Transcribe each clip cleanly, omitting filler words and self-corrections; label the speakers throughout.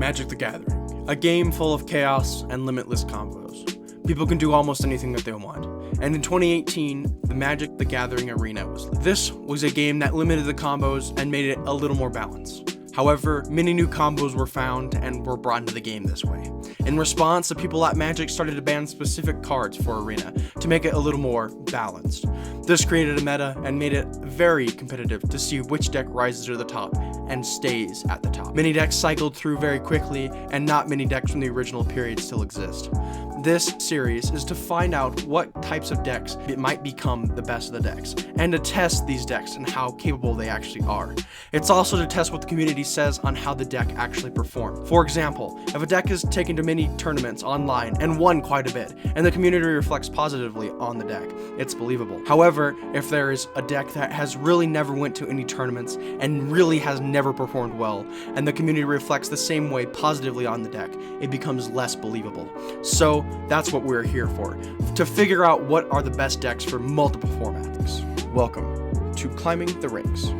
Speaker 1: Magic the Gathering, a game full of chaos and limitless combos. People can do almost anything that they want. And in 2018, the Magic the Gathering Arena was. This was a game that limited the combos and made it a little more balanced. However, many new combos were found and were brought into the game this way. In response, the people at Magic started to ban specific cards for Arena to make it a little more balanced. This created a meta and made it very competitive to see which deck rises to the top and stays at the top. Many decks cycled through very quickly, and not many decks from the original period still exist. This series is to find out what types of decks it might become the best of the decks, and to test these decks and how capable they actually are. It's also to test what the community says on how the deck actually performed. For example, if a deck is taken to many tournaments online and won quite a bit, and the community reflects positively on the deck, it's believable. However, if there is a deck that has really never went to any tournaments and really has never performed well, and the community reflects the same way positively on the deck, it becomes less believable. So that's what we're here for, to figure out what are the best decks for multiple formats. Welcome to Climbing the Ranks.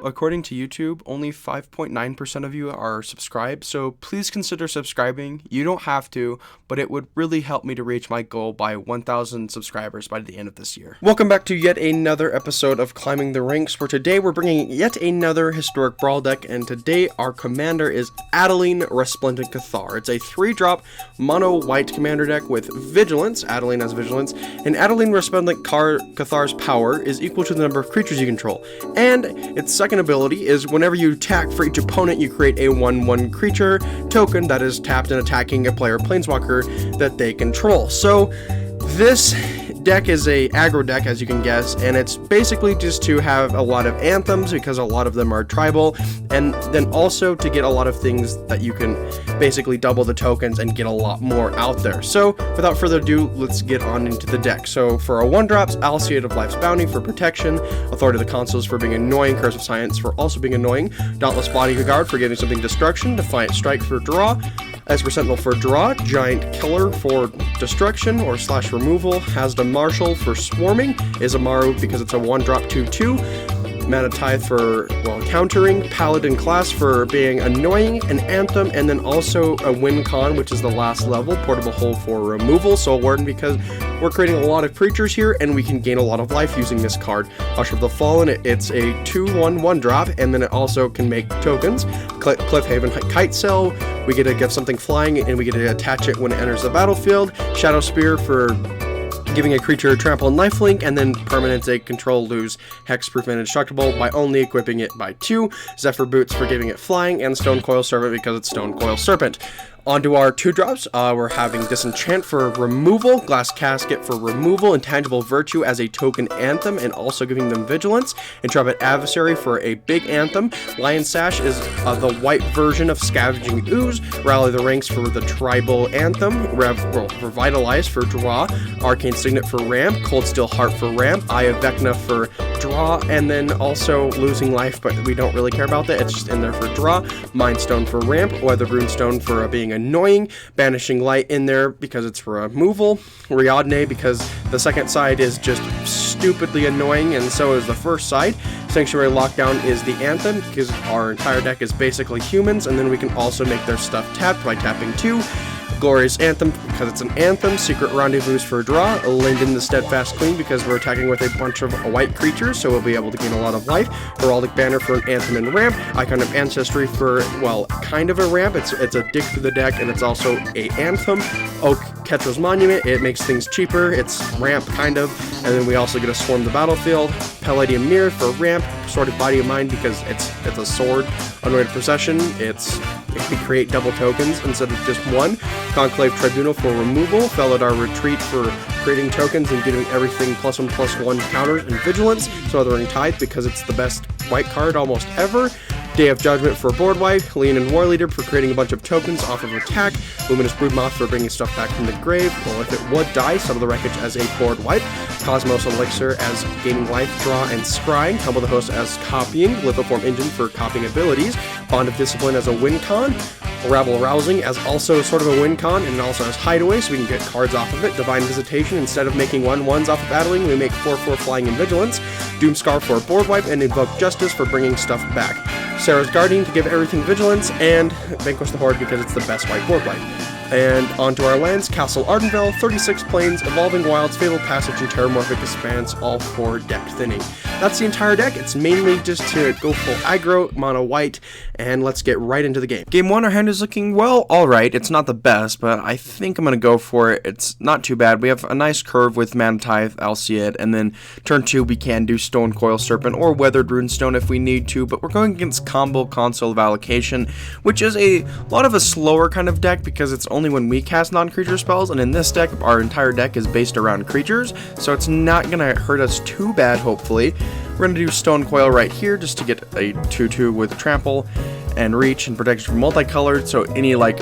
Speaker 1: According to YouTube, only 5.9% of you are subscribed, so please consider subscribing. You don't have to, but it would really help me to reach my goal by 1,000 subscribers by the end of this year. Welcome back to yet another episode of Climbing the Ranks, where today we're bringing yet another historic Brawl deck, and today our commander is Adeline, Resplendant Cathar. It's a 3-drop mono white commander deck with Vigilance. Adeline has Vigilance, and Adeline Resplendant Cathar's power is equal to the number of creatures you control, and its second ability is whenever you attack for each opponent, you create a 1/1 creature token that is tapped and attacking a player planeswalker that they control. So this deck is a aggro deck, as you can guess, and it's basically just to have a lot of anthems because a lot of them are tribal, and then also to get a lot of things that you can basically double the tokens and get a lot more out there. So without further ado, let's get on into the deck. So for our 1-drops, Alseid of Life's Bounty for protection, Authority of the Consuls for being annoying, Curse of Science for also being annoying, Dauntless Bodyguard for giving something destruction, Defiant Strike for draw, Esper Sentinel for draw, Giant Killer for destruction or / removal, Hasda Marshal for swarming, Izamaru because it's a 1-drop 2/2, Mana Tithe for, countering, Paladin class for being annoying, an Anthem, and then also a Win Con, which is the last level, Portable Hole for removal, so Warden because we're creating a lot of creatures here, and we can gain a lot of life using this card. Usher of the Fallen, it's a 2/1 1-drop, and then it also can make tokens. Cliffhaven Kite Cell, we get to give something flying, and we get to attach it when it enters the battlefield. Shadow Spear for giving a creature trample and lifelink, and then permanents they control lose hexproof and indestructible by only equipping it by 2. Zephyr Boots for giving it flying, and Stone Coil Serpent because it's Stone Coil Serpent. Onto our 2-drops, we're having Disenchant for removal, Glass Casket for removal, Intangible Virtue as a token anthem and also giving them Vigilance, Intrepid Adversary for a big anthem, Lion Sash is the white version of Scavenging Ooze, Rally the Ranks for the tribal anthem, Revitalize for draw, Arcane Signet for ramp, Cold Steel Heart for ramp, Eye of Vecna for draw, and then also losing life, but we don't really care about that, it's just in there for draw, Mind Stone for ramp, Weather Runestone for being annoying, Banishing Light in there because it's removal, Riadne because the second side is just stupidly annoying, and so is the first side. Sanctuary Lockdown is the anthem because our entire deck is basically humans, and then we can also make their stuff tapped by tapping 2. Glorious Anthem because it's an anthem, Secret Rendezvous for draw, Linden the Steadfast Queen because we're attacking with a bunch of white creatures, so we'll be able to gain a lot of life, Heraldic Banner for an anthem and ramp, Icon of Ancestry for, kind of a ramp, it's a dig through the deck, and it's also a anthem, Oak Ketra's Monument, it makes things cheaper, it's ramp kind of, and then we also get to swarm the battlefield, Palladium Mirror for ramp, Sordid Body of Mind because it's a sword, Anointed Procession, it can create double tokens instead of just one, Conclave Tribunal for removal, Felidar Retreat for creating tokens and giving everything +1/+1 counters and Vigilance, Smothering Tithe because it's the best white card almost ever, Day of Judgment for board wipe, Leonin War Leader for creating a bunch of tokens off of attack, Luminous Broodmoth for bringing stuff back from the grave, well if it would die, Settle the Wreckage as a board wipe, Cosmos Elixir as gaining life, draw, and scrying, Tumble the Host as copying, Lithoform Engine for copying abilities, Bond of Discipline as a win con, Rabble Rousing as also sort of a win con, and also as hideaway so we can get cards off of it, Divine Visitation, instead of making 1/1s off of Adeline, we make 4/4 Flying and Vigilance, Doomscar for board wipe, and Invoke Justice for bringing stuff back. Sarah's Guardian to give everything vigilance, and Vanquish the Horde because it's the best white board wipe. And onto our lands, Castle Ardenvale, 36 planes, Evolving Wilds, Fabled Passage, and Terramorphic Expanse, all for deck thinning. That's the entire deck. It's mainly just to go full aggro, mono white, and let's get right into the game. Game 1, our hand is looking, well, alright. It's not the best, but I think I'm going to go for it. It's not too bad. We have a nice curve with Mana Tithe, Alciad, and then turn 2 we can do Stone Coil Serpent or Weathered Runestone if we need to, but we're going against Combo Console of Allocation, which is a lot of a slower kind of deck because it's only when we cast non-creature spells, and in this deck, our entire deck is based around creatures, so it's not going to hurt us too bad, hopefully. We're going to do Stone Coil right here just to get a 2/2 with Trample and Reach and Protection from Multicolored, so any like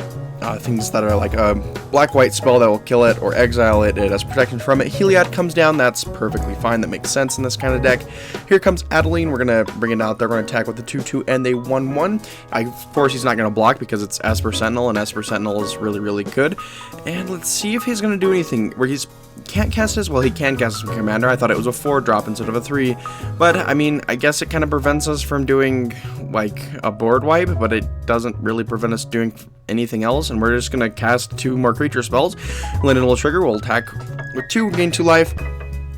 Speaker 1: things that are like a black-white spell that will kill it or exile it, it has protection from it. Heliod comes down, that's perfectly fine, that makes sense in this kind of deck. Here comes Adeline, we're going to bring it out there, we're going to attack with the 2/2 and a 1/1. Of course he's not going to block because it's Esper Sentinel, and Esper Sentinel is really, really good. And let's see if he's going to do anything where he's can't cast his, well, he can cast his commander. I thought it was a 4-drop instead of a 3, but I mean, I guess it kind of prevents us from doing like a board wipe, but it doesn't really prevent us doing anything else, and we're just gonna cast 2 more creature spells. Linden will trigger, we'll attack with 2, gain 2 life.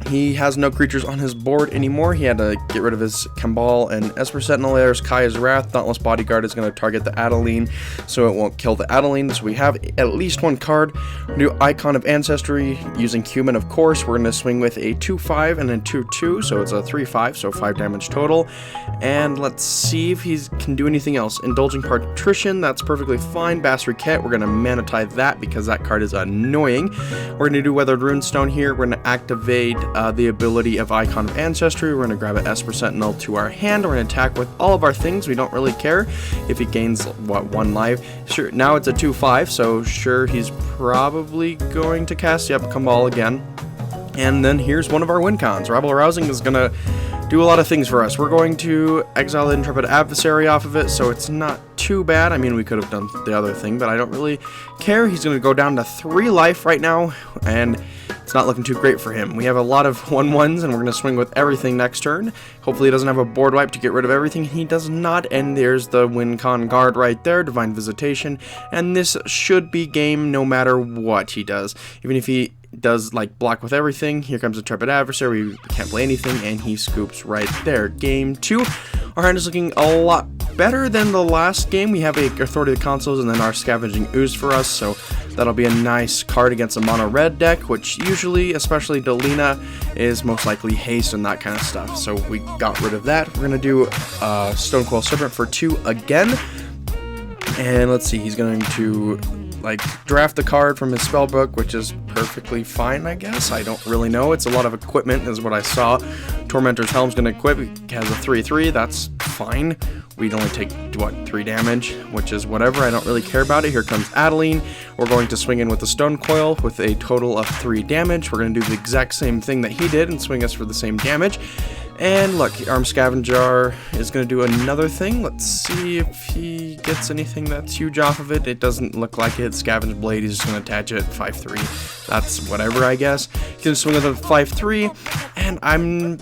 Speaker 1: He has no creatures on his board anymore. He had to get rid of his Kambal and Esper Sentinel. There's Kaya's Wrath. Dauntless Bodyguard is going to target the Adeline, so it won't kill the Adeline. So we have at least 1 card. We're going to do Icon of Ancestry using Human, of course. We're going to swing with a 2/5 and a 2/2, so it's a 3/5, so 5 damage total. And let's see if he can do anything else. Indulging Patrician, that's perfectly fine. Basriquette, we're going to Mana Tithe that because that card is annoying. We're going to do Weathered Runestone here. We're going to activate the ability of Icon of Ancestry. We're going to grab an Esper Sentinel to our hand. We're going to attack with all of our things. We don't really care if he gains, what, 1 life. Sure, now it's a 2/5, so sure, he's probably going to cast, yep, Kambal again. And then here's one of our win cons. Rabble Rousing is going to do a lot of things for us. We're going to exile the Intrepid Adversary off of it, so it's not too bad. I mean, we could have done the other thing, but I don't really care. He's going to go down to 3 life right now, and it's not looking too great for him. We have a lot of 1/1s, and we're going to swing with everything next turn. Hopefully he doesn't have a board wipe to get rid of everything. He does not, and there's the win con guard right there, Divine Visitation, and this should be game no matter what he does. Even if he does like block with everything, here comes Intrepid Adversary, we can't play anything, and he scoops right there. Game 2, our hand is looking a lot better than the last game. We have a Authority of the Consuls and then our Scavenging Ooze for us, so that'll be a nice card against a mono red deck, which usually, especially Delina, is most likely haste and that kind of stuff, so we got rid of that. We're gonna do Stone Coil Serpent for 2 again, and let's see, he's going to like draft the card from his spellbook, which is perfectly fine, I guess. I don't really know. It's a lot of equipment is what I saw. Tormentor's Helm's gonna equip. He has a 3/3. That's fine. We'd only take, what, 3 damage, which is whatever. I don't really care about it. Here comes Adeline. We're going to swing in with the Stone Coil with a total of 3 damage. We're going to do the exact same thing that he did and swing us for the same damage. And look, Armed Scavenger is going to do another thing. Let's see if he gets anything that's huge off of it. It doesn't look like it. Scavenge Blade, he's just going to attach it 5/3. That's whatever, I guess. He's going to swing with a 5/3, and I'm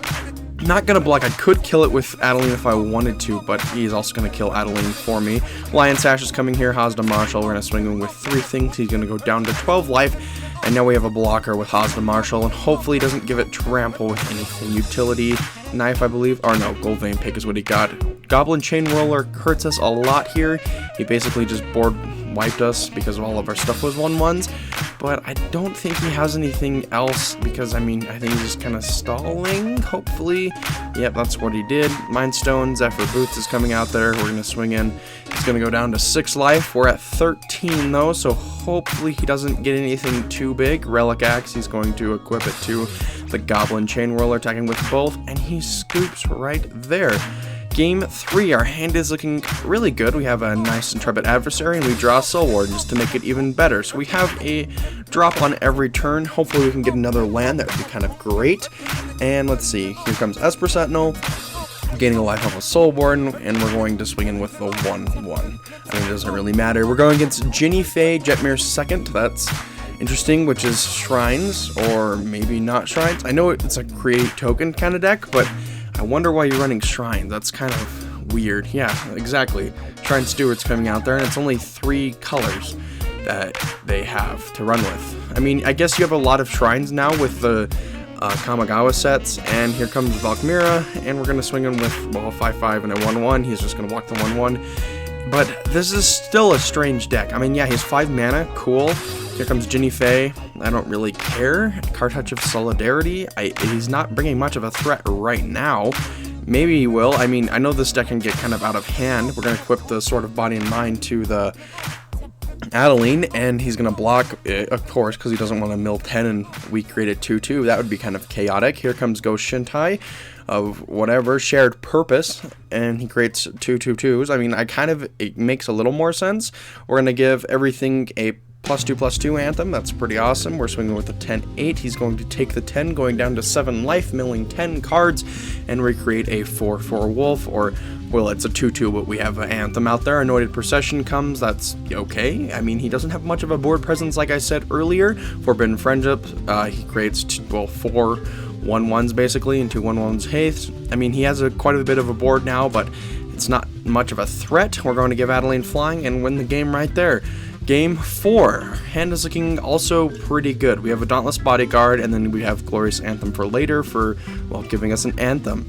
Speaker 1: not going to block. I could kill it with Adeline if I wanted to, but he's also going to kill Adeline for me. Lion Sash is coming here. Hazda Marshall, we're going to swing him with 3 things. He's going to go down to 12 life. And now we have a blocker with Hazda Marshall, and hopefully he doesn't give it Trample with anything. Utility Knife, I believe, or no, Gold Vein Pick is what he got. Goblin Chain Roller hurts us a lot here. He basically just board wiped us because all of our stuff was 1/1s, but I don't think he has anything else because, I mean, I think he's just kind of stalling, hopefully. Yep, that's what he did. Mind Stone, Zephyr Boots is coming out there. We're going to swing in. He's going to go down to 6 life. We're at 13, though, so hopefully he doesn't get anything too big. Relic Axe, he's going to equip it to the Goblin Chain Roller, attacking with both, and he scoops right there. Game 3, our hand is looking really good. We have a nice Intrepid Adversary, and we draw a Soul Ward just to make it even better. So we have a drop on every turn. Hopefully we can get another land. That would be kind of great. And let's see. Here comes Esper Sentinel, gaining a life off of Soulborn, and we're going to swing in with the 1/1. I mean, it doesn't really matter. We're going against Ginny Faye, Jetmir's second. That's interesting, which is Shrines, or maybe not Shrines. I know it's a create token kind of deck, but I wonder why you're running Shrines. That's kind of weird. Yeah, exactly. Shrine Steward's coming out there, and it's only 3 colors that they have to run with. I mean, I guess you have a lot of shrines now with the Kamigawa sets, and here comes Valkmira, and we're going to swing him with, well, 5/5 and a 1/1. He's just going to walk the 1/1. But this is still a strange deck. I mean, yeah, he's 5 mana, cool. Here comes Ginny Faye. I don't really care. Card Touch of Solidarity. He's not bringing much of a threat right now. Maybe he will. I mean, I know this deck can get kind of out of hand. We're going to equip the Sword of Body and Mind to the Adeline, and he's going to block, of course, because he doesn't want to mill 10 and we created 2/2. That would be kind of chaotic. Here comes Ghost Shintai of whatever, Shared Purpose, and he creates 2/2/2s. I mean, it makes a little more sense. We're going to give everything a +2/+2 anthem. That's pretty awesome. We're swinging with a 10/8. He's going to take the 10, going down to 7 life, milling 10 cards, and recreate a 4/4 wolf, or, well, it's a 2/2, but we have an anthem out there. Anointed Procession comes. That's okay. I mean, he doesn't have much of a board presence, like I said earlier. Forbidden Friendship, he creates, 4 1/1s basically, and 2 1/1s haste. I mean, he has quite a bit of a board now, but it's not much of a threat. We're going to give Adeline flying and win the game right there. Game 4. Hand is looking also pretty good. We have a Dauntless Bodyguard, and then we have Glorious Anthem for later for, well, giving us an anthem.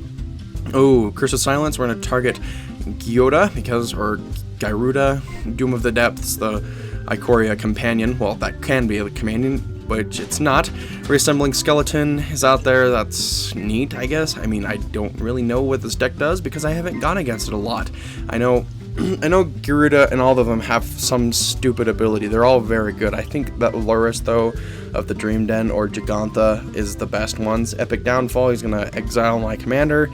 Speaker 1: Oh, Curse of Silence. We're going to target Gyota, or Gyruda, Doom of the Depths, the Ikoria companion. Well, that can be a companion, which it's not. Reassembling Skeleton is out there. That's neat, I guess. I mean, I don't really know what this deck does because I haven't gone against it a lot. I know Gyruda and all of them have some stupid ability. They're all very good. I think that Loris, though, of the Dream Den or Gigantha is the best ones. Epic Downfall, he's going to exile my commander.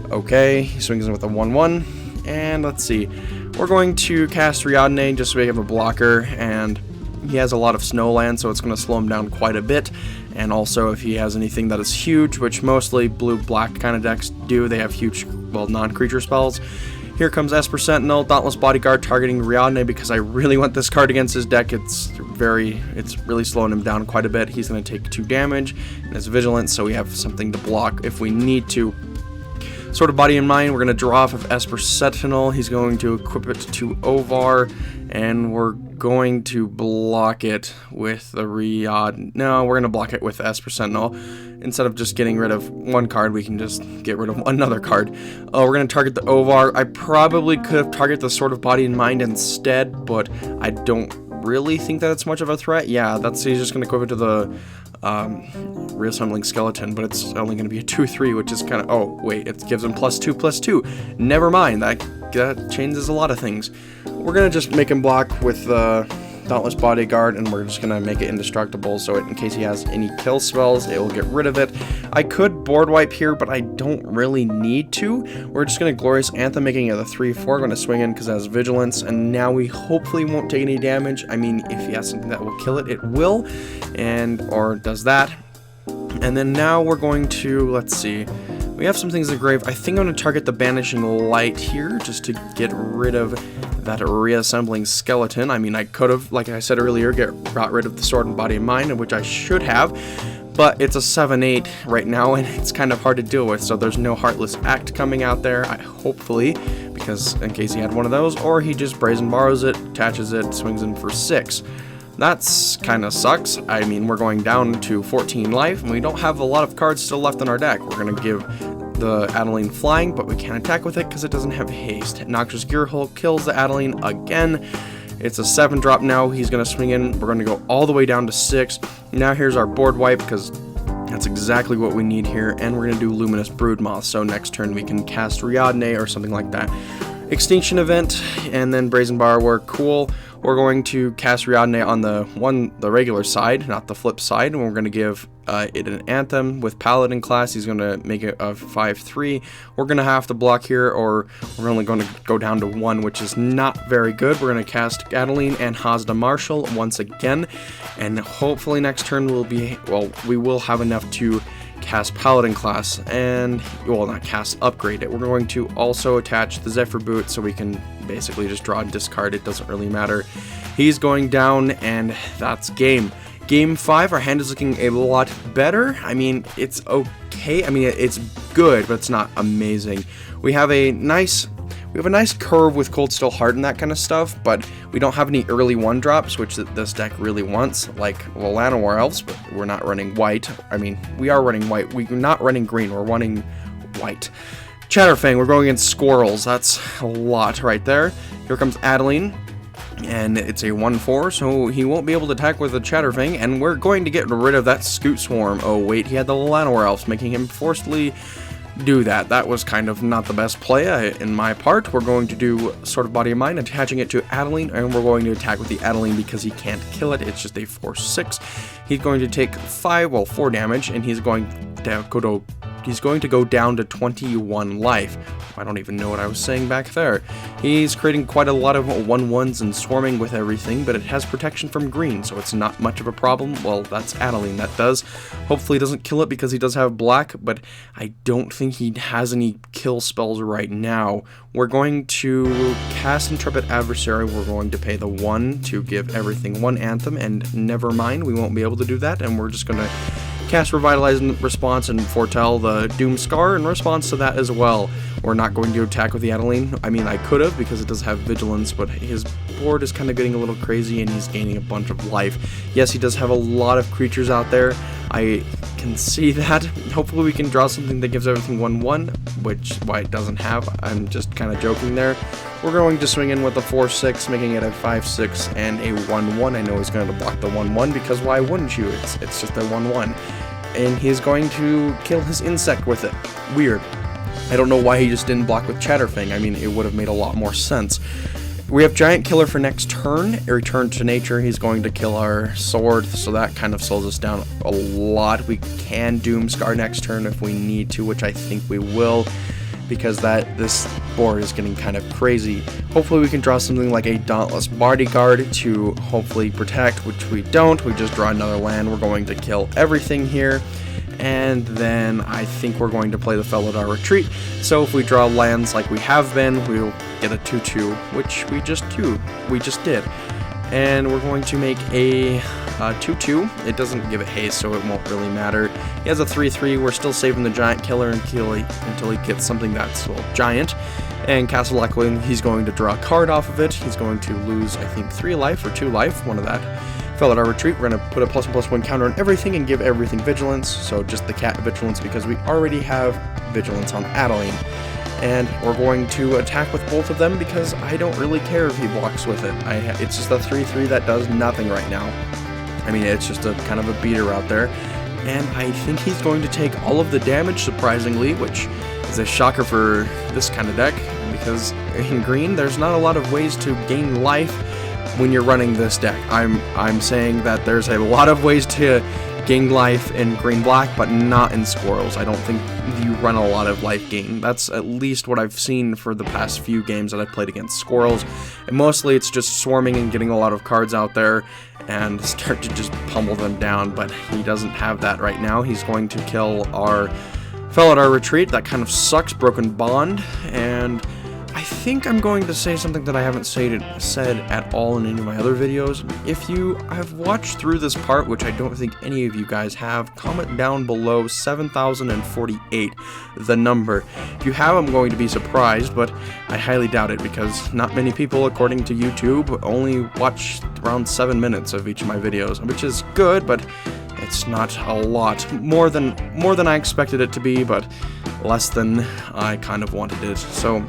Speaker 1: Okay, he swings in with a 1/1. And let's see. We're going to cast Riadne just so we have a blocker, and he has a lot of snowland, so it's going to slow him down quite a bit. And also, if he has anything that is huge, which mostly blue-black kind of decks do, they have huge, well, non-creature spells. Here comes Esper Sentinel, Dauntless Bodyguard, targeting Riadne because I really want this card against his deck. It's really slowing him down quite a bit. He's going to take 2 damage, and it's Vigilance, so we have something to block if we need to. Sword of Body and Mind, we're going to draw off of Esper Sentinel. He's going to equip it to Ovar, and we're going to block it with the No, we're going to block it with Esper Sentinel. Instead of just getting rid of one card, we can just get rid of another card. We're going to target the Ovar. I probably could have targeted the Sword of Body and Mind instead, but I don't really think that it's much of a threat. Yeah, he's just going to equip it to the Reassembling Skeleton, but it's only going to be a 2/3, which is kind of, oh wait, it gives him +2/+2. Never mind, that changes a lot of things. We're going to just make him block with Dauntless Bodyguard, and we're just going to make it indestructible, so in case he has any kill spells, it will get rid of it. I could board wipe here, but I don't really need to. We're just going to Glorious Anthem, making it a 3/4, going to swing in because it has Vigilance, and now we hopefully won't take any damage. I mean, if he has something that will kill it, it will, or does that. And then now we're going to, let's see, we have some things in the grave. I think I'm going to target the Banishing Light here, just to get rid of that Reassembling Skeleton. I mean, I could have, like I said earlier, got rid of the Sword and Body and Mind, which I should have, but it's a 7/8 right now, and it's kind of hard to deal with, so there's no Heartless Act coming out there, hopefully, because in case he had one of those, or he just Brazen Borrows it, attaches it, swings in for 6. That's kind of sucks. I mean, we're going down to 14 life, and we don't have a lot of cards still left in our deck. We're going to give the Adeline flying, but we can't attack with it because it doesn't have haste. Noxious Gearhulk kills the Adeline again. It's a 7-drop now. He's going to swing in. We're going to go all the way down to 6. Now here's our board wipe, because that's exactly what we need here, and we're going to do Luminous Broodmoth, so next turn we can cast Riadne or something like that. Extinction Event, and then Brazen Borrower, cool. We're going to cast Riadne on the regular side, not the flip side, and we're going to give it an Anthem with Paladin class. He's going to make it a 5/3. We're going to have to block here, or we're only going to go down to 1, which is not very good. We're going to cast Adeline and Hazda Marshall once again, and hopefully next turn we will have enough to cast Paladin class, and, well, not cast, upgrade it. We're going to also attach the Zephyr Boot, so we can basically just draw and discard. It doesn't really matter. He's going down, and that's game. Game 5, our hand is looking a lot better. I mean, it's okay. I mean, it's good, but it's not amazing. We have a nice, We have a nice curve with Cold Steel Heart and that kind of stuff, but we don't have any early 1-drops, which this deck really wants, like Llanowar Elves, but we're not running white. I mean, we are running white. We're not running green, we're running white. Chatterfang, we're going against Squirrels. That's a lot right there. Here comes Adeline, and it's a 1/4, so he won't be able to attack with a Chatterfang, and we're going to get rid of that Scoot Swarm. Oh wait, he had the Llanowar Elves, making him forcibly do that. That was kind of not the best play in my part. We're going to do Sword of Body and Mind, attaching it to Adeline, and we're going to attack with the Adeline because he can't kill it. It's just a 4/6. He's going to take 4 damage, and he's going to go down to 21 life. I don't even know what I was saying back there. He's creating quite a lot of 1/1s and swarming with everything, but it has protection from green, so it's not much of a problem. Well, that's Adeline that does. Hopefully he doesn't kill it because he does have black, but I don't think he has any kill spells right now. We're going to cast Intrepid Adversary. We're going to pay the 1 to give everything 1 Anthem, and never mind, we won't be able to do that, and we're just going to cast Revitalize in response and foretell the Doom Scar in response to that as well. We're not going to attack with the Adeline. I mean, I could have because it does have Vigilance, but his board is kind of getting a little crazy and he's gaining a bunch of life. Yes, he does have a lot of creatures out there. I can see that. Hopefully we can draw something that gives everything 1/1, which why it doesn't have. I'm just kind of joking there. We're going to swing in with a 4/6, making it a 5/6 and a 1/1. I know he's going to block the 1/1 because why wouldn't you? It's just a 1/1. And he's going to kill his insect with it. Weird. I don't know why he just didn't block with Chatterfang. I mean, it would have made a lot more sense. We have Giant Killer for next turn. A Return to Nature. He's going to kill our sword, so that kind of slows us down a lot. We can Doom Scar next turn if we need to, which I think we will, because this board is getting kind of crazy. Hopefully we can draw something like a Dauntless Bodyguard to hopefully protect, which we don't. We just draw another land. We're going to kill everything here. And then I think we're going to play the Felidar Retreat. So if we draw lands like we have been, we'll get a 2/2, which we just did. And we're going to make a 2/2. It doesn't give it haste, so it won't really matter. He has a 3/3. We're still saving the Giant Killer until he gets something that's, well, giant. And Castle Echoing, he's going to draw a card off of it. He's going to lose, I think, 3 life or 2 life, one of that. Felidar Retreat, we're going to put a +1/+1 counter on everything and give everything Vigilance, so just the cat Vigilance because we already have Vigilance on Adeline. And we're going to attack with both of them because I don't really care if he blocks with it. It's just a 3/3 that does nothing right now. I mean, it's just a kind of a beater out there. And I think he's going to take all of the damage, surprisingly, which is a shocker for this kind of deck, because in green, there's not a lot of ways to gain life when you're running this deck. I'm saying that there's a lot of ways to gain life in green-black, but not in Squirrels. I don't think you run a lot of life gain. That's at least what I've seen for the past few games that I've played against Squirrels. And mostly it's just swarming and getting a lot of cards out there and start to just pummel them down, but he doesn't have that right now. He's going to kill our Felidar Retreat. That kind of sucks. Broken Bond, and I think I'm going to say something that I haven't said at all in any of my other videos. If you have watched through this part, which I don't think any of you guys have, comment down below 7,048, the number. If you have, I'm going to be surprised, but I highly doubt it because not many people, according to YouTube, only watch around 7 minutes of each of my videos, which is good, but it's not a lot. More than I expected it to be, but less than I kind of wanted it. So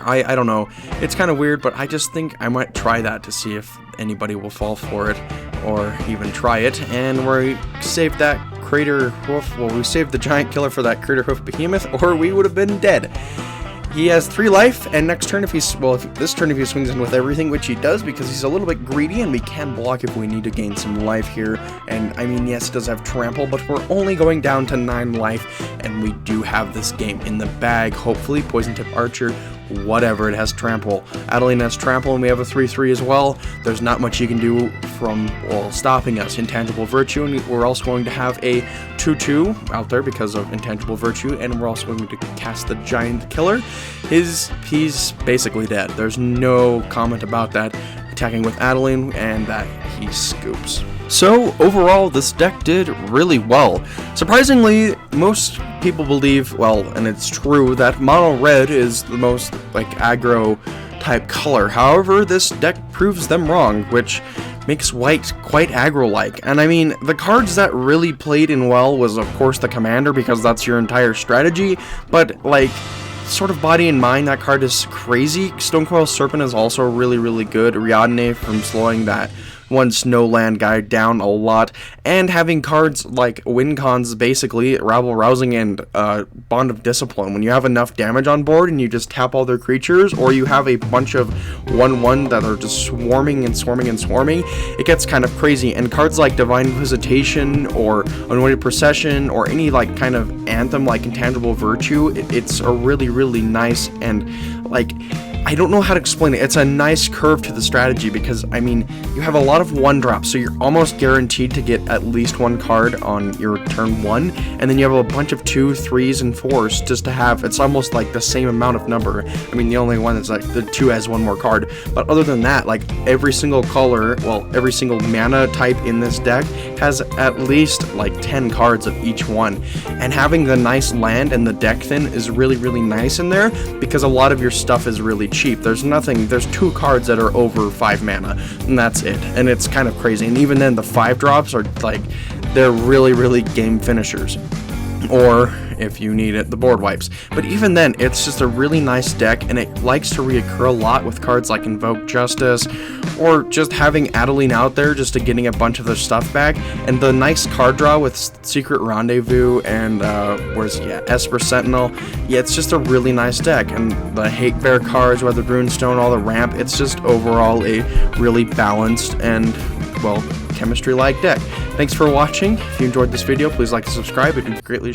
Speaker 1: I don't know. It's kind of weird, but I just think I might try that to see if anybody will fall for it or even try it. And we saved that Crater Hoof. Well, we saved the Giant Killer for that Crater Hoof Behemoth, or we would have been dead. He has 3 life, and next turn if this turn if he swings in with everything, which he does because he's a little bit greedy, and we can block if we need to gain some life here. And I mean, yes, it does have trample, but we're only going down to 9 life, and we do have this game in the bag. Hopefully, Poison Tip Archer, whatever, it has trample. Adeline has trample, and we have a 3/3 as well. There's not much you can do from, well, stopping us. Intangible Virtue, and we're also going to have a 2/2 out there because of Intangible Virtue, and we're also going to cast the Giant Killer. He's basically dead. There's no comment about that. attacking with Adeline, and that he scoops. So overall, this deck did really well. Surprisingly, most people believe, well, and it's true, that mono red is the most like aggro type color. However, this deck proves them wrong, which makes white quite aggro-like. And I mean, the cards that really played in well was of course the commander, because that's your entire strategy, but like sort of body and mind, that card is crazy. Stonecoil Serpent is also really good. Ariadne from slowing that one snow land guy down a lot, and having cards like win cons, basically rabble rousing and bond of discipline. When you have enough damage on board and you just tap all their creatures, or you have a bunch of 1/1 that are just swarming, it gets kind of crazy. And cards like Divine Visitation or Anointed Procession or any like kind of anthem like Intangible Virtue, it's a really nice, and like, I don't know how to explain it. It's a nice curve to the strategy, because I mean, you have a lot of 1-drops, so you're almost guaranteed to get at least one card on your turn 1, and then you have a bunch of 2, 3s, and 4s just to have. It's almost like the same amount of number. I mean, the only one that's like the 2 has one more card, but other than that, like every single color, well, every single mana type in this deck has at least like 10 cards of each one, and having the nice land and the deck thin is really nice in there, because a lot of your stuff is really cheap. There's 2 cards that are over 5 mana, and that's it, and it's kind of crazy. And even then, the 5-drops are like, they're really game finishers, or if you need it, the board wipes. But even then, it's just a really nice deck, and it likes to reoccur a lot with cards like Invoke Justice, or just having Adeline out there just to getting a bunch of their stuff back, and the nice card draw with Secret Rendezvous and Esper Sentinel. Yeah, it's just a really nice deck, and the Hate Bear cards, Weathered Runestone, all the ramp, it's just overall a really balanced and, well, chemistry-like deck. Thanks for watching. If you enjoyed this video, please like and subscribe. It would greatly